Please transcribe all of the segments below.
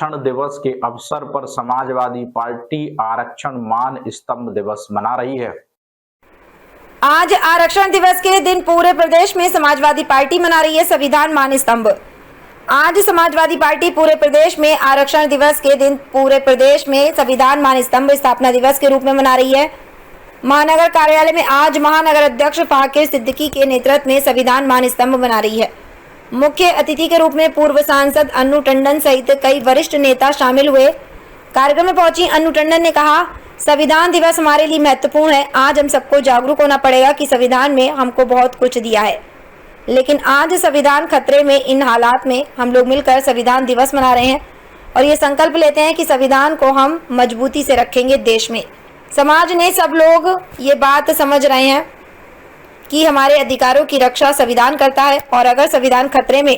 आरक्षण दिवस के अवसर पर समाजवादी पार्टी आरक्षण मान स्तंभ दिवस मना रही है। आज आरक्षण दिवस के दिन पूरे प्रदेश में समाजवादी पार्टी मना रही है संविधान मान स्तंभ। आज समाजवादी पार्टी पूरे प्रदेश में आरक्षण दिवस के दिन पूरे प्रदेश में संविधान मान स्तंभ स्थापना दिवस के रूप में मना रही है। महानगर कार्यालय में आज महानगर अध्यक्ष फाकिर सिद्दीकी के नेतृत्व में संविधान मान स्तंभ बना रही है। मुख्य अतिथि के रूप में पूर्व सांसद अन्नू टंडन सहित कई वरिष्ठ नेता शामिल हुए। कार्यक्रम में पहुंची अन्नू टंडन ने कहा, संविधान दिवस हमारे लिए महत्वपूर्ण है। आज हम सबको जागरूक होना पड़ेगा कि संविधान में हमको बहुत कुछ दिया है, लेकिन आज संविधान खतरे में। इन हालात में हम लोग मिलकर संविधान दिवस मना रहे हैं और ये संकल्प लेते हैं कि संविधान को हम मजबूती से रखेंगे देश में। समाज ने सब लोग ये बात समझ रहे हैं कि हमारे अधिकारों की रक्षा संविधान करता है और अगर संविधान खतरे में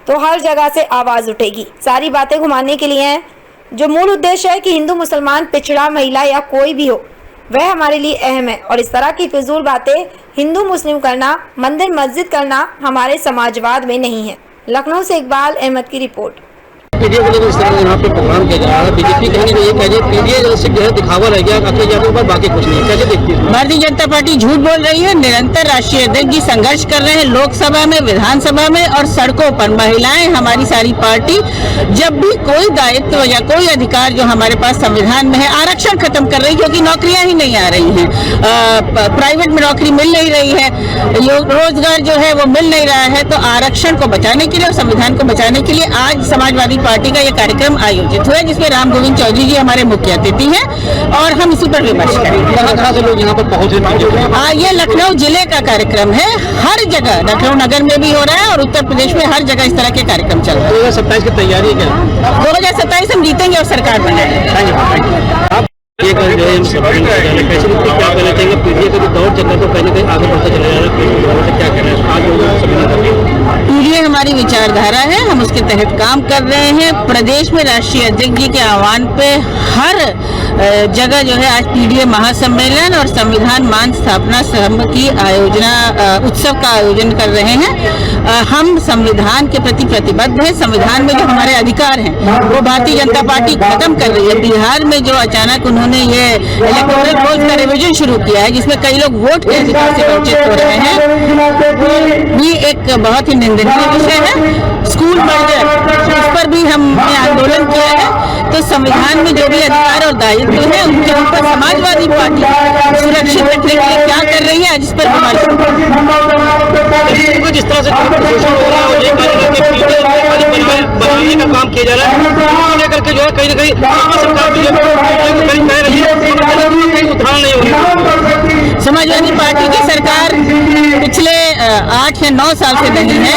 तो हर जगह से आवाज उठेगी। सारी बातें घुमाने के लिए हैं। जो मूल उद्देश्य है कि हिंदू मुसलमान, पिछड़ा, महिला या कोई भी हो, वह हमारे लिए अहम है और इस तरह की फिजूल बातें हिंदू मुस्लिम करना, मंदिर मस्जिद करना हमारे समाजवाद में नहीं है। लखनऊ से इकबाल अहमद की रिपोर्ट। पीडीए को लेकर इस तरह यहाँ पे प्रोग्राम किया जा रहा है, बीजेपी कहीं ना ये कह रही है पीडीए से जो है दिखावा रह गया, अखिलेश यादव पर बाकी कुछ नहीं। कैसे देखती है? भारतीय जनता पार्टी झूठ बोल रही है। निरंतर राष्ट्रीय अध्यक्ष जी संघर्ष कर रहे हैं लोकसभा में, विधानसभा में और सड़कों पर। महिलाएं, हमारी सारी पार्टी जब भी कोई दायित्व या कोई अधिकार जो हमारे पास संविधान में है, आरक्षण खत्म कर रही है क्योंकि नौकरियां ही नहीं आ रही हैं। प्राइवेट में नौकरी मिल नहीं रही है, रोजगार जो है वो मिल नहीं रहा है। तो आरक्षण को बचाने के लिए और संविधान को बचाने के लिए आज समाजवादी पार्टी का ये कार्यक्रम आयोजित हुआ, जिसमें राम गोविंद चौधरी जी हमारे मुख्य अतिथि हैं और हम इसी पर विमर्श करेंगे। कहाँ से लोग यहाँ पर पहुँचे? ये लखनऊ जिले का कार्यक्रम है। हर जगह लखनऊ नगर में भी हो रहा है और उत्तर प्रदेश में हर जगह इस तरह के कार्यक्रम चल रहे हैं। 2027 की तैयारी क्या? 2027 हम जीतेंगे और सरकार बनाएंगे। ये कर जो है कैसे क्या कहना चाहेंगे? पीडीए का जो दौर चल रहा है तो कहीं ना कहीं आगे बढ़ता चला जा रहा है, क्या कहना है आज लोग? पीडीए हमारी विचारधारा है, हम उसके तहत काम कर रहे हैं। प्रदेश में राष्ट्रीय अध्यक्ष जी के आह्वान पे हर जगह जो है आज पीडीए महासम्मेलन और संविधान मान स्थापना स्तंभ की उत्सव का आयोजन कर रहे हैं। हम संविधान के प्रति प्रतिबद्ध हैं। संविधान में जो हमारे अधिकार हैं वो भारतीय जनता पार्टी खत्म कर रही है। बिहार में जो अचानक उन्होंने ये इलेक्टोरल रोल्स का रिवीजन शुरू किया है, जिसमें कई लोग वोट के अधिकार से वंचित हो रहे हैं, ये एक बहुत ही निंदनीय विषय है। स्कूल मर्जर, उस पर भी हमने आंदोलन किया है। तो संविधान में जो भी अधिकार और दायित्व है उनके ऊपर समाजवादी पार्टी सुरक्षित रखने के लिए क्या कर रही है, जिस पर हमारी जिस तरह से शोषण हो रहा है और बनाने का काम किया जा रहा है, लेकर के जो है कहीं ना कहीं सरकार कह रही है कहीं उदाहरण नहीं हो रही। समाजवादी पार्टी की सरकार पिछले 8 या 9 साल से नहीं है।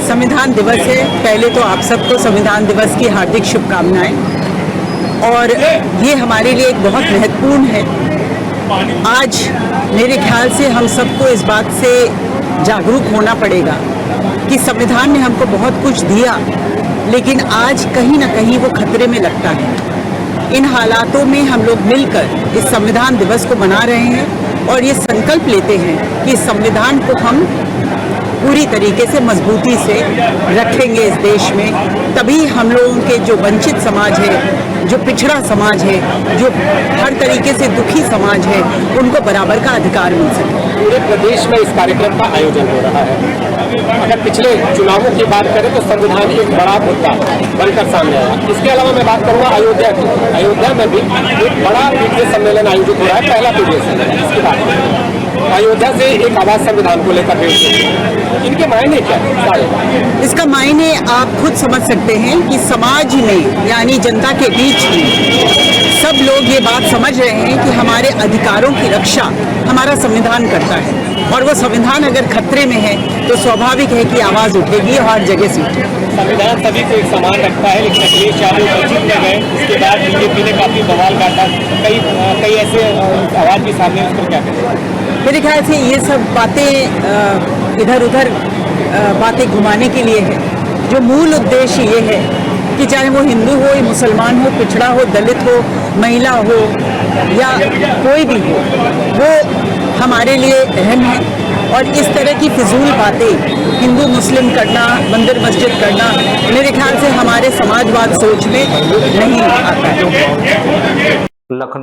संविधान दिवस है। पहले तो आप सबको संविधान दिवस की हार्दिक शुभकामनाएं। और ये हमारे लिए एक बहुत महत्वपूर्ण है। आज मेरे ख्याल से हम सबको इस बात से जागरूक होना पड़ेगा कि संविधान ने हमको बहुत कुछ दिया, लेकिन आज कहीं ना कहीं वो खतरे में लगता है। इन हालातों में हम लोग मिलकर इस संविधान दिवस को मना रहे हैं और ये संकल्प लेते हैं कि संविधान को हम पूरी तरीके से मजबूती से रखेंगे इस देश में। तभी हम लोगों के जो वंचित समाज है, जो पिछड़ा समाज है, जो हर तरीके से दुखी समाज है, उनको बराबर का अधिकार मिल सके। पूरे प्रदेश में इस कार्यक्रम का आयोजन हो रहा है। अगर पिछले चुनावों की बात करें तो संविधान एक बड़ा मुद्दा बनकर सामने आया। इसके अलावा मैं बात करूँगा अयोध्या की। अयोध्या में भी एक बड़ा पीडीए सम्मेलन आयोजित हो रहा है, पहला पीडीए सम्मेलन। इसकी बात अयोध्या से एक आवाज संविधान को लेकर इनके मायने क्या है? इसका मायने आप खुद समझ सकते हैं कि समाज में यानी जनता के बीच में सब लोग ये बात समझ रहे हैं कि हमारे अधिकारों की रक्षा हमारा संविधान करता है और वो संविधान अगर खतरे में है तो स्वाभाविक है कि आवाज़ उठेगी और हर जगह से उठेगी। संविधान सभी को एक समान रखता है, लेकिन अखिलेश यादव वंचित रह गए। इसके बाद बीजेपी ने काफी बवाल काटा, कई ऐसे आवाज भी सामने, उस पर क्या करें? मेरे ख्याल से ये सब बातें इधर उधर बातें घुमाने के लिए है। जो मूल उद्देश्य ये है कि चाहे वो हिंदू हो, मुसलमान हो, पिछड़ा हो, दलित हो, महिला हो या कोई भी हो, वो हमारे लिए अहम है। और इस तरह की फिजूल बातें हिंदू मुस्लिम करना, मंदिर मस्जिद करना, मेरे ख्याल से हमारे समाजवाद सोच में नहीं आता है। लखनऊ